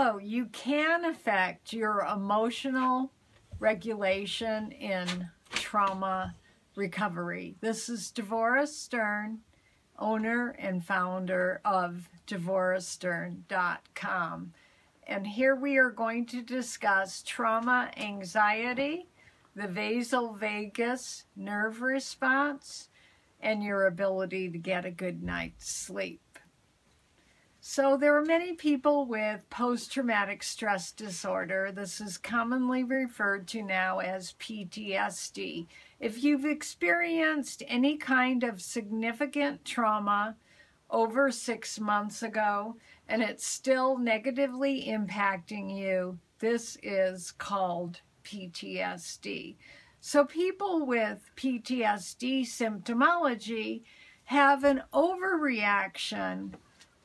Hello, you can affect your emotional regulation in trauma recovery. This is Devorah Stern, owner and founder of DevorahStern.com. And here we are going to discuss trauma anxiety, the vasovagus nerve response, and your ability to get a good night's sleep. So there are many people with post-traumatic stress disorder. This is commonly referred to now as PTSD. If you've experienced any kind of significant trauma over 6 months ago and it's still negatively impacting you, this is called PTSD. So people with PTSD symptomology have an overreaction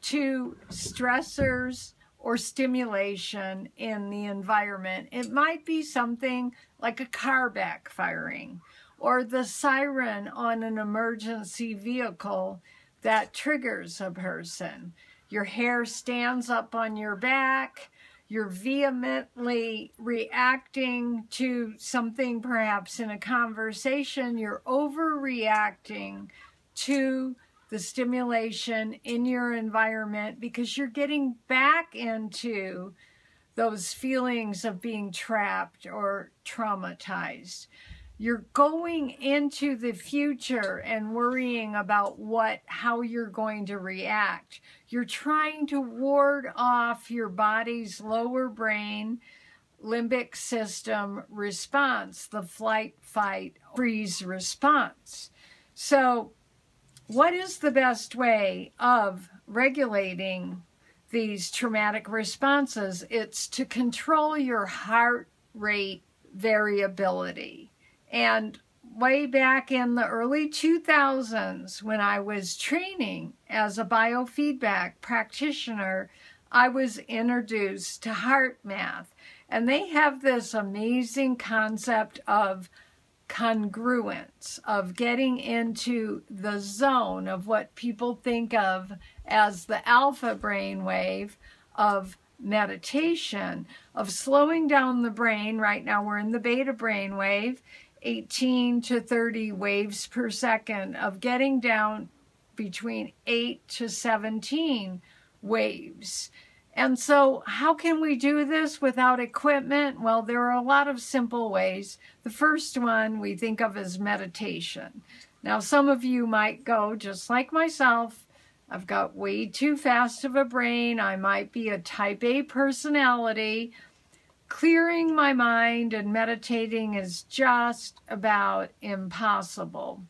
to stressors or stimulation in the environment. It might be something like a car backfiring or the siren on an emergency vehicle that triggers a person. Your hair stands up on your back. You're vehemently reacting to something, perhaps in a conversation. You're overreacting to the stimulation in your environment because you're getting back into those feelings of being trapped or traumatized. You're going into the future and worrying about how you're going to react. You're trying to ward off your body's lower brain limbic system response, the flight, fight, freeze response. So what is the best way of regulating these traumatic responses? It's to control your heart rate variability. And way back in the early 2000s, when I was training as a biofeedback practitioner, I was introduced to heart math. And they have this amazing concept of congruence, of getting into the zone of what people think of as the alpha brainwave of meditation, of slowing down the brain. Right now we're in the beta brainwave, 18 to 30 waves per second, of getting down between 8 to 17 waves. And so how can we do this without equipment? Well, there are a lot of simple ways. The first one we think of as meditation. Now, some of you might go, just like myself, I've got way too fast of a brain. I might be a type A personality. Clearing my mind and meditating is just about impossible.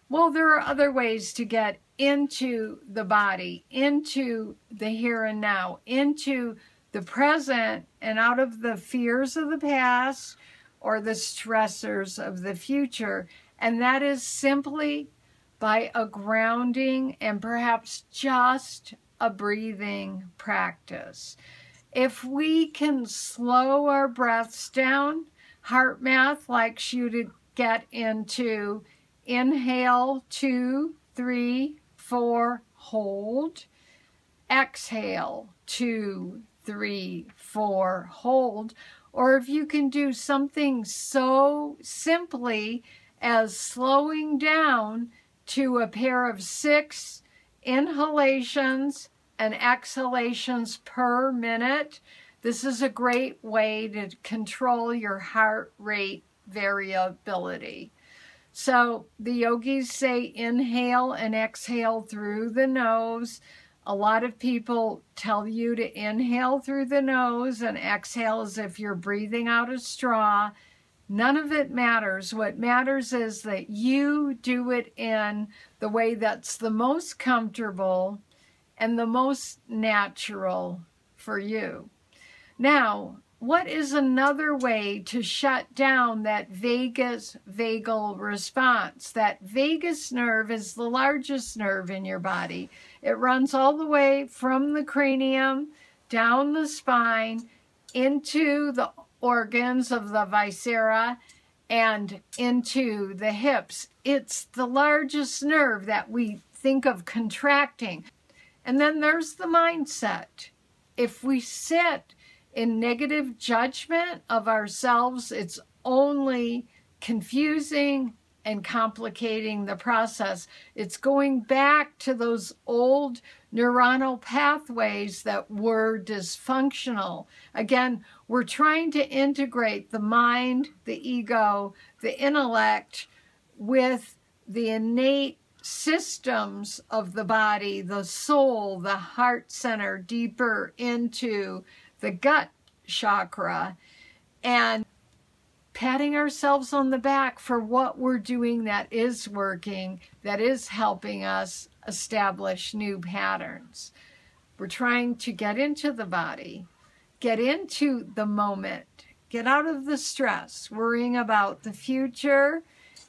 Well, there are other ways to get into the body, into the here and now, into the present, and out of the fears of the past or the stressors of the future. And that is simply by a grounding and perhaps just a breathing practice. If we can slow our breaths down, heart math likes you to get into inhale, 2, 3, 4, hold. Exhale, 2, 3, 4, hold. Or if you can do something so simply as slowing down to a pair of 6 inhalations and exhalations per minute, this is a great way to control your heart rate variability. So the yogis say inhale and exhale through the nose. A lot of people tell you to inhale through the nose and exhale as if you're breathing out a straw. None of it matters. What matters is that you do it in the way that's the most comfortable and the most natural for you. Now, what is another way to shut down that vagal response? That vagus nerve is the largest nerve in your body. It runs all the way from the cranium, down the spine, into the organs of the viscera, and into the hips. It's the largest nerve that we think of contracting. And then there's the mindset. If we sit in negative judgment of ourselves, it's only confusing and complicating the process. It's going back to those old neuronal pathways that were dysfunctional. Again, we're trying to integrate the mind, the ego, the intellect with the innate systems of the body, the soul, the heart center, deeper into the gut chakra, and patting ourselves on the back for what we're doing that is working, that is helping us establish new patterns. We're trying to get into the body, get into the moment, get out of the stress, worrying about the future,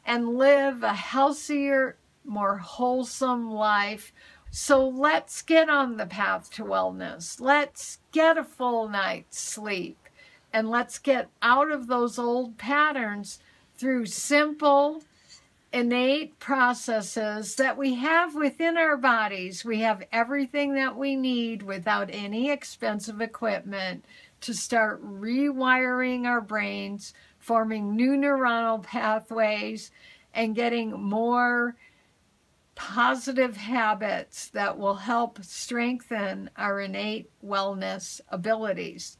and live a healthier, more wholesome life. So let's get on the path to wellness. Let's get a full night's sleep. And let's get out of those old patterns through simple, innate processes that we have within our bodies. We have everything that we need without any expensive equipment to start rewiring our brains, forming new neuronal pathways, and getting more positive habits that will help strengthen our innate wellness abilities.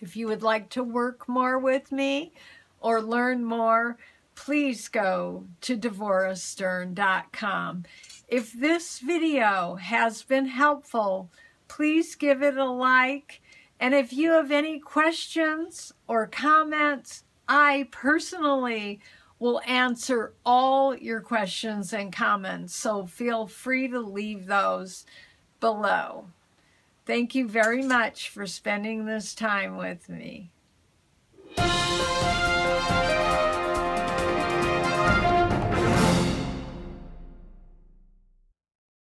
If you would like to work more with me or learn more, please go to DevoraStern.com. If this video has been helpful, please give it a like. And if you have any questions or comments, I personally will answer all your questions and comments. So feel free to leave those below. Thank you very much for spending this time with me.